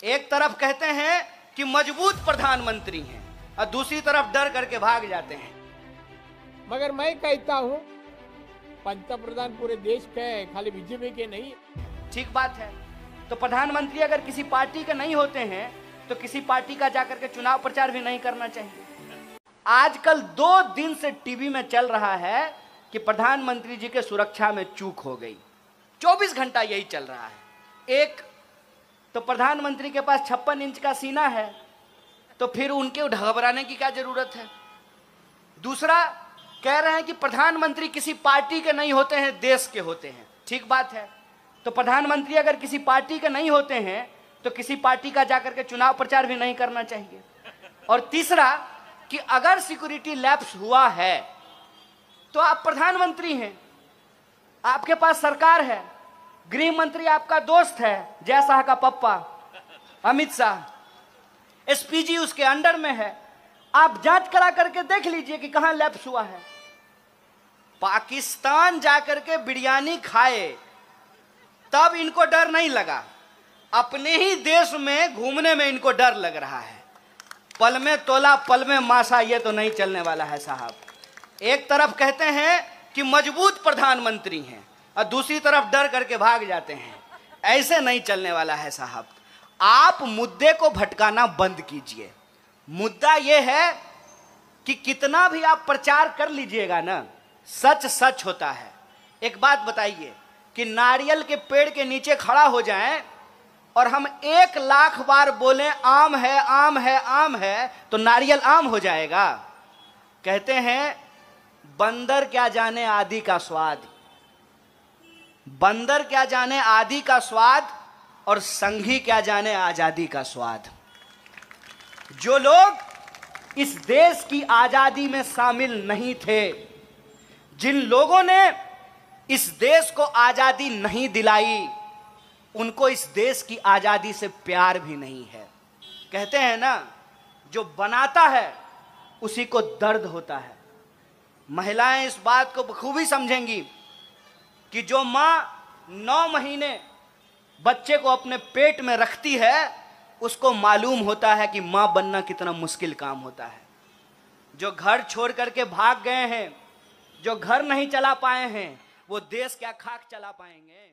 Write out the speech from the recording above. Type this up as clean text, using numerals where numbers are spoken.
एक तरफ कहते हैं कि मजबूत प्रधानमंत्री हैं और दूसरी तरफ डर करके भाग जाते हैं। मगर मैं कहता हूं पंतप्रधान पूरे देश के हैं, खाली बीजेपी के नहीं। ठीक बात है। तो प्रधानमंत्री अगर किसी पार्टी के नहीं होते हैं तो किसी पार्टी का जाकर के चुनाव प्रचार भी नहीं करना चाहिए। आजकल 2 दिन से टीवी में चल रहा है कि प्रधानमंत्री जी के सुरक्षा में चूक हो गई। 24 घंटा यही चल रहा है। एक तो प्रधानमंत्री के पास 56 इंच का सीना है, तो फिर उनके घबराने की क्या जरूरत है। दूसरा कह रहे हैं कि प्रधानमंत्री किसी पार्टी के नहीं होते हैं, देश के होते हैं। ठीक बात है। तो प्रधानमंत्री अगर किसी पार्टी के नहीं होते हैं तो किसी पार्टी का जाकर के चुनाव प्रचार भी नहीं करना चाहिए। और तीसरा कि अगर सिक्योरिटी लैप्स हुआ है तो आप प्रधानमंत्री हैं, आपके पास सरकार है, गृह मंत्री आपका दोस्त है, जय शाह का पप्पा अमित शाह, एसपीजी उसके अंडर में है। आप जांच करा करके देख लीजिए कि कहां लैप्स हुआ है। पाकिस्तान जाकर के बिरयानी खाए तब इनको डर नहीं लगा, अपने ही देश में घूमने में इनको डर लग रहा है। पल में तोला पल में मासा, ये तो नहीं चलने वाला है साहब। एक तरफ कहते हैं कि मजबूत प्रधानमंत्री हैं और दूसरी तरफ डर करके भाग जाते हैं। ऐसे नहीं चलने वाला है साहब। आप मुद्दे को भटकाना बंद कीजिए। मुद्दा यह है कि कितना भी आप प्रचार कर लीजिएगा ना, सच सच होता है। एक बात बताइए कि नारियल के पेड़ के नीचे खड़ा हो जाएं और हम 1 लाख बार बोलें आम है आम है आम है, तो नारियल आम हो जाएगा। कहते हैं बंदर क्या जाने आदि का स्वाद, बंदर क्या जाने आदि का स्वाद और संघी क्या जाने आजादी का स्वाद। जो लोग इस देश की आजादी में शामिल नहीं थे, जिन लोगों ने इस देश को आजादी नहीं दिलाई, उनको इस देश की आजादी से प्यार भी नहीं है। कहते हैं ना, जो बनाता है उसी को दर्द होता है। महिलाएं इस बात को बखूबी समझेंगी कि जो मां 9 महीने बच्चे को अपने पेट में रखती है, उसको मालूम होता है कि मां बनना कितना मुश्किल काम होता है। जो घर छोड़ करके भाग गए हैं, जो घर नहीं चला पाए हैं, वो देश क्या खाक चला पाएंगे।